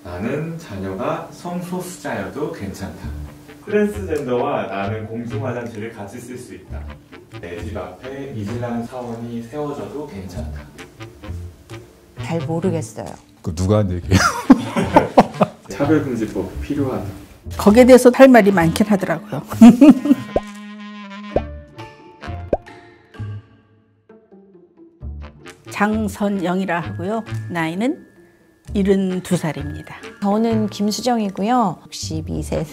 나는 자녀가 성소수자여도 괜찮다. 트랜스젠더와 나는 공중 화장실을 같이 쓸 수 있다. 내 집 앞에 이슬람 사원이 세워져도 괜찮다. 잘 모르겠어요. 그 누가 한 얘기예요? 차별금지법 필요하다. 거기에 대해서 할 말이 많긴 하더라고요. 장선영이라 하고요. 나이는 72살입니다. 저는 김수정이고요. 62세.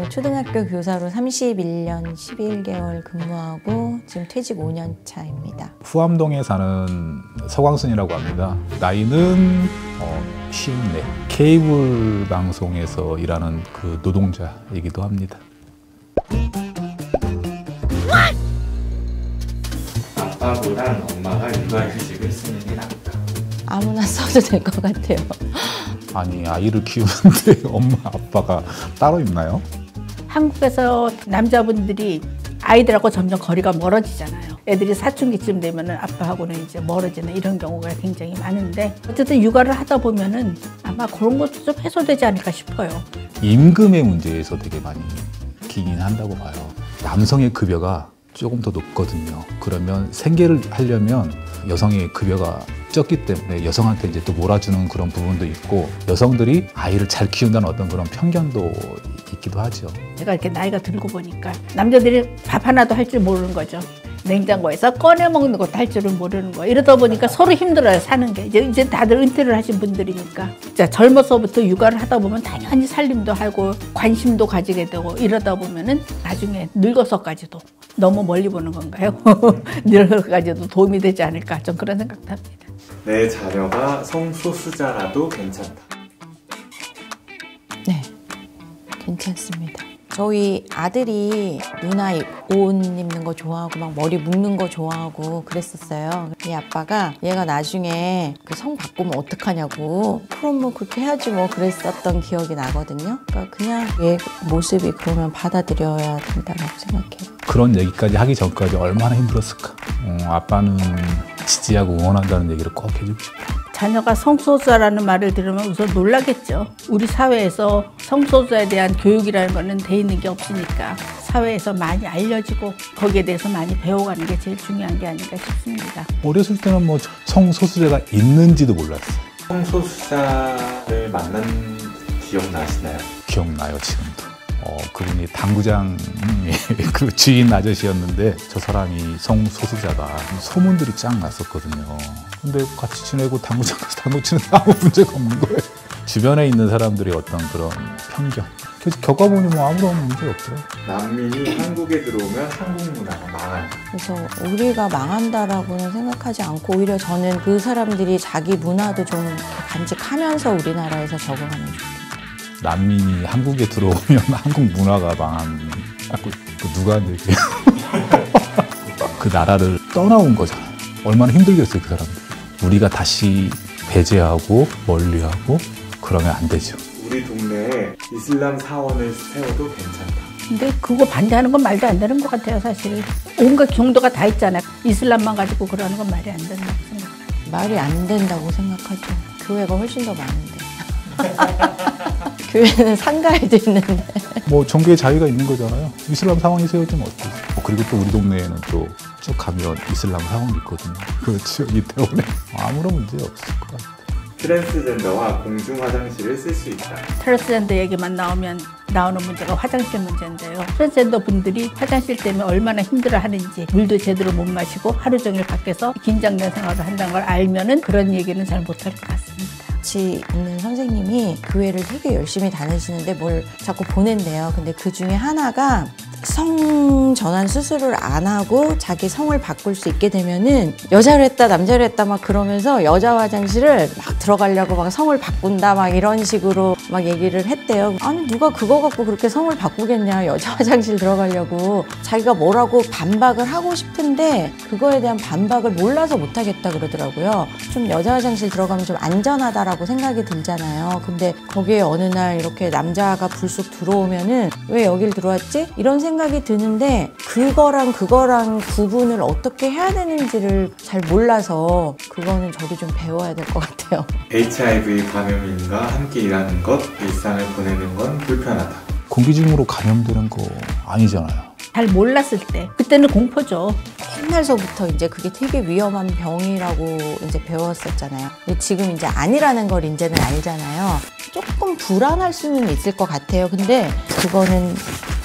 초등학교 교사로 31년 11개월 근무하고 지금 퇴직 5년 차입니다. 후암동에 사는 서광순이라고 합니다. 나이는 54. 케이블 방송에서 일하는 그 노동자이기도 합니다. 아빠보단 엄마가 육아휴직을 쓰는 게 낫다. 아무나 써도 될 것 같아요. 아니, 아이를 키우는데 엄마 아빠가 따로 있나요? 한국에서 남자분들이 아이들하고 점점 거리가 멀어지잖아요. 애들이 사춘기쯤 되면은 아빠하고는 이제 멀어지는 이런 경우가 굉장히 많은데 어쨌든 육아를 하다 보면은 아마 그런 것도 좀 해소되지 않을까 싶어요. 임금의 문제에서 되게 많이 기인한다고 봐요. 남성의 급여가 조금 더 높거든요. 그러면 생계를 하려면 여성의 급여가 적기 때문에 여성한테 이제 또 몰아주는 그런 부분도 있고 여성들이 아이를 잘 키운다는 어떤 그런 편견도 있기도 하죠. 제가 이렇게 나이가 들고 보니까 남자들이 밥 하나도 할 줄 모르는 거죠. 냉장고에서 꺼내 먹는 것도 할 줄은 모르는 거예요. 이러다 보니까 서로 힘들어요, 사는 게. 이제 다들 은퇴를 하신 분들이니까. 진짜 젊어서부터 육아를 하다 보면 당연히 살림도 하고 관심도 가지게 되고 이러다 보면은 나중에 늙어서까지도 너무 멀리 보는 건가요? 늙어서까지도 도움이 되지 않을까 좀 그런 생각도 합니다. 내 자녀가 성소수자라도 괜찮다. 네, 괜찮습니다. 저희 아들이 누나 옷 입는 거 좋아하고 막 머리 묶는 거 좋아하고 그랬었어요. 얘 아빠가 얘가 나중에 그 성 바꾸면 어떡하냐고 그럼 뭐 그렇게 해야지 뭐 그랬었던 기억이 나거든요. 그러니까 그냥 얘 모습이 그러면 받아들여야 된다고 생각해요. 그런 얘기까지 하기 전까지 얼마나 힘들었을까. 아빠는 지지하고 응원한다는 얘기를 꼭 해주고 싶어요. 자녀가 성소수자라는 말을 들으면 우선 놀라겠죠. 우리 사회에서 성소수자에 대한 교육이라는 거는 돼 있는 게 없으니까 사회에서 많이 알려지고 거기에 대해서 많이 배워가는 게 제일 중요한 게 아닌가 싶습니다. 어렸을 때는 뭐 성소수자가 있는지도 몰랐어요. 성소수자를 만난 기억 나시나요? 기억나요, 지금도. 그분이 당구장 그 주인 아저씨였는데 저 사람이 성소수자다. 소문들이 쫙 났었거든요. 근데 같이 지내고 당구장 가서 당구 치는데 아무 문제가 없는 거예요. 주변에 있는 사람들의 어떤 그런 편견. 그래서 겪어보니 뭐 아무런 문제 없더라고요. 난민이 한국에 들어오면 한국 문화가 망한다. 그래서 우리가 망한다라고는 생각하지 않고 오히려 저는 그 사람들이 자기 문화도 좀 간직하면서 우리나라에서 적응하면 좋겠어요. 난민이 한국에 들어오면 한국 문화가 망하는 그 누가 한 얘기예요? 그 나라를 떠나온 거잖아요. 얼마나 힘들겠어요, 그 사람들. 우리가 다시 배제하고 멀리하고 그러면 안 되죠. 우리 동네에 이슬람 사원을 세워도 괜찮다. 근데 그거 반대하는 건 말도 안 되는 것 같아요, 사실. 온갖 경도가 다 있잖아요. 이슬람만 가지고 그러는 건 말이 안 된다고 생각해요. 말이 안 된다고 생각하죠. 교회가 훨씬 더 많은데. 교회는 상가에도 있는데. 뭐 종교의 자유가 있는 거잖아요. 이슬람 사원이 세워지면 어때요? 그리고 또 우리 동네에는 또 쭉 가면 이슬람 사원이 있거든요. 그렇죠, 이태원에. 아무런 문제 없을 것 같아요. 트랜스젠더와 공중 화장실을 쓸 수 있다. 트랜스젠더 얘기만 나오는 문제가 화장실 문제인데요. 트랜스젠더 분들이 화장실 때문에 얼마나 힘들어 하는지, 물도 제대로 못 마시고 하루 종일 밖에서 긴장된 생활을 한다는 걸 알면은 그런 얘기는 잘 못할 것 같습니다. 같이 있는 선생님이 교회를 되게 열심히 다니시는데 뭘 자꾸 보낸대요. 근데 그 중에 하나가 성 전환 수술을 안 하고 자기 성을 바꿀 수 있게 되면은 여자로 했다 남자로 했다 막 그러면서 여자 화장실을 막 들어가려고 막 성을 바꾼다 막 이런 식으로 막 얘기를 했대요. 아니 누가 그거 갖고 그렇게 성을 바꾸겠냐, 여자 화장실 들어가려고. 자기가 뭐라고 반박을 하고 싶은데 그거에 대한 반박을 몰라서 못하겠다 그러더라고요. 좀 여자 화장실 들어가면 좀 안전하다라고 생각이 들잖아요. 근데 거기에 어느 날 이렇게 남자가 불쑥 들어오면은 왜 여길 들어왔지? 이런 생각이 드는데 그거랑 구분을 어떻게 해야 되는지를 잘 몰라서 그거는 저도 좀 배워야 될 것 같아요. HIV 감염인과 함께 일하는 것, 일상을 보내는 건 불편하다. 공기중으로 감염되는 거 아니잖아요. 잘 몰랐을 때 그때는 공포죠. 옛날서부터 이제 그게 되게 위험한 병이라고 이제 배웠었잖아요. 근데 지금 이제 아니라는 걸 이제는 알잖아요. 조금 불안할 수는 있을 것 같아요. 근데 그거는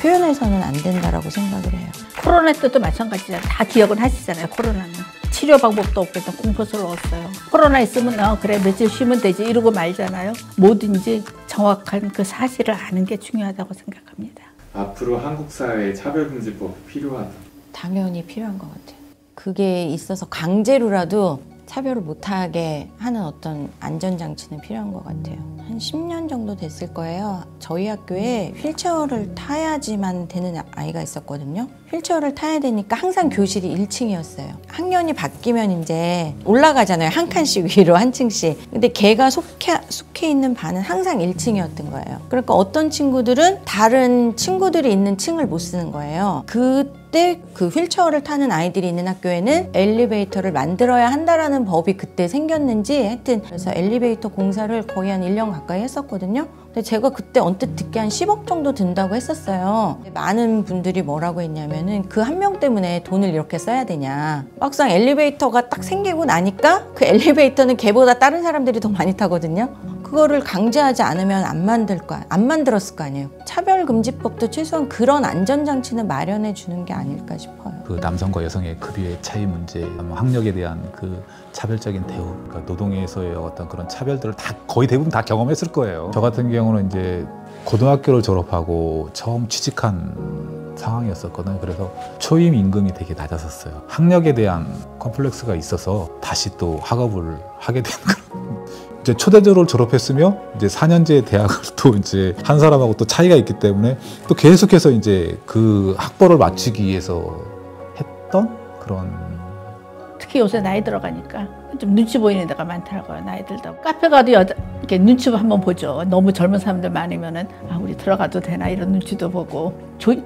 표현해서는 안 된다라고 생각을 해요. 코로나 때도 마찬가지잖아요. 다 기억은 하시잖아요. 코로나는. 치료 방법도 없겠다. 공포스러웠어요. 코로나 있으면 그래 며칠 쉬면 되지 이러고 말잖아요. 뭐든지 정확한 그 사실을 아는 게 중요하다고 생각합니다. 앞으로 한국 사회에 차별금지법이 필요하다. 당연히 필요한 것 같아요. 그게 있어서 강제로라도 차별을 못하게 하는 어떤 안전장치는 필요한 것 같아요. 한 10년 정도 됐을 거예요. 저희 학교에 휠체어를 타야지만 되는 아이가 있었거든요. 휠체어를 타야 되니까 항상 교실이 1층이었어요. 학년이 바뀌면 이제 올라가잖아요. 한 칸씩 위로 한 층씩. 근데 걔가 속해 있는 반은 항상 1층이었던 거예요. 그러니까 어떤 친구들은 다른 친구들이 있는 층을 못 쓰는 거예요. 그때 그 휠체어를 타는 아이들이 있는 학교에는 엘리베이터를 만들어야 한다라는 법이 그때 생겼는지 하여튼 그래서 엘리베이터 공사를 거의 한 1년 가까이 했었거든요. 근데 제가 그때 언뜻 듣기 한 10억 정도 든다고 했었어요. 많은 분들이 뭐라고 했냐면은 그 한 명 때문에 돈을 이렇게 써야 되냐. 막상 엘리베이터가 딱 생기고 나니까 그 엘리베이터는 걔보다 다른 사람들이 더 많이 타거든요. 그거를 강제하지 않으면 안 만들었을 거 아니에요. 차별금지법도 최소한 그런 안전장치는 마련해 주는 게 아닐까 싶어요. 그 남성과 여성의 급여의 차이 문제, 학력에 대한 그 차별적인 대우, 그러니까 노동에서의 어떤 그런 차별들을 다 거의 대부분 다 경험했을 거예요. 저 같은 경우는 이제 고등학교를 졸업하고 처음 취직한 상황이었었거든요. 그래서 초임 임금이 되게 낮았었어요. 학력에 대한 컴플렉스가 있어서 다시 또 학업을 하게 된 그런. 이제 초대조를 졸업했으며 이제 4년제 대학을 또 이제 한 사람하고 또 차이가 있기 때문에 또 계속해서 이제 그 학벌을 맞추기 위해서 했던 그런. 특히 요새 나이 들어가니까 좀 눈치 보이는 데가 많더라고요. 나이 들다. 카페 가도 이렇게 눈치 한번 보죠. 너무 젊은 사람들 많으면은 우리 들어가도 되나 이런 눈치도 보고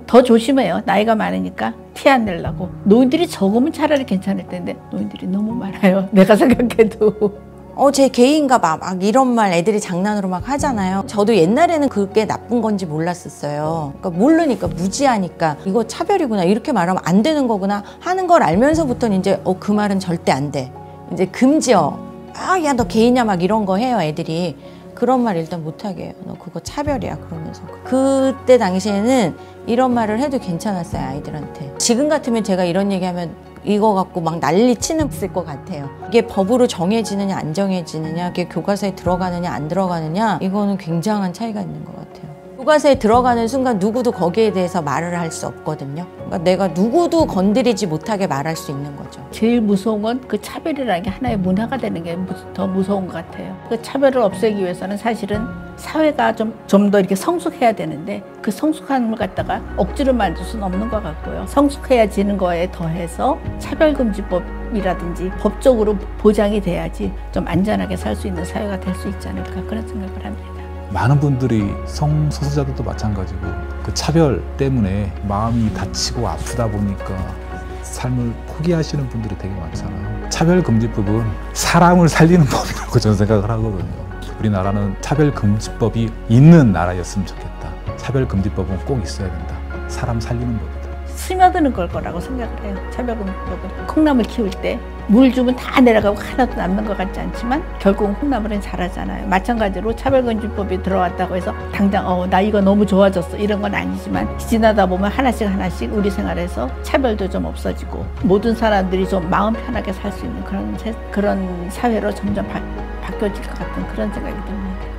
더 조심해요. 나이가 많으니까 티 안 내려고. 노인들이 적으면 차라리 괜찮을 텐데 노인들이 너무 많아요. 내가 생각해도. 제 개인가 막 이런 말 애들이 장난으로 막 하잖아요. 저도 옛날에는 그게 나쁜 건지 몰랐었어요. 그러니까 모르니까 무지하니까 이거 차별이구나 이렇게 말하면 안 되는 거구나 하는 걸 알면서부터는 이제 그 말은 절대 안 돼. 이제 금지요. 야 너 개이냐 막 이런 거 해요 애들이. 그런 말 일단 못하게 해요. 너 그거 차별이야 그러면서. 그때 당시에는 이런 말을 해도 괜찮았어요 아이들한테. 지금 같으면 제가 이런 얘기하면 이거 갖고 막 난리 치는 것 같아요. 이게 법으로 정해지느냐 안 정해지느냐, 이게 교과서에 들어가느냐 안 들어가느냐, 이거는 굉장한 차이가 있는 것 같아요. 교과서에 들어가는 순간 누구도 거기에 대해서 말을 할 수 없거든요. 그러니까 내가 누구도 건드리지 못하게 말할 수 있는 거죠. 제일 무서운 건 그 차별이라는 게 하나의 문화가 되는 게 더 무서운 것 같아요. 그 차별을 없애기 위해서는 사실은 사회가 좀 더 이렇게 성숙해야 되는데 그 성숙함을 갖다가 억지로 만들 수는 없는 것 같고요. 성숙해야지는 거에 더해서 차별금지법이라든지 법적으로 보장이 돼야지 좀 안전하게 살 수 있는 사회가 될 수 있지 않을까 그런 생각을 합니다. 많은 분들이 성소수자들도 마찬가지고 그 차별 때문에 마음이 다치고 아프다 보니까 삶을 포기하시는 분들이 되게 많잖아요. 차별금지법은 사람을 살리는 법이라고 저는 생각을 하거든요. 우리나라는 차별금지법이 있는 나라였으면 좋겠다. 차별금지법은 꼭 있어야 된다. 사람 살리는 법이다. 스며드는 걸 거라고 생각을 해요. 차별금지법은. 콩나물 키울 때 물 주면 다 내려가고 하나도 남는 것 같지 않지만 결국은 콩나물은 자라잖아요. 마찬가지로 차별금지법이 들어왔다고 해서 당장 나 이거 너무 좋아졌어 이런 건 아니지만 지나다 보면 하나씩 우리 생활에서 차별도 좀 없어지고 모든 사람들이 좀 마음 편하게 살 수 있는 그런 사회로 점점 바뀌어질 것 같은 그런 생각이 듭니다.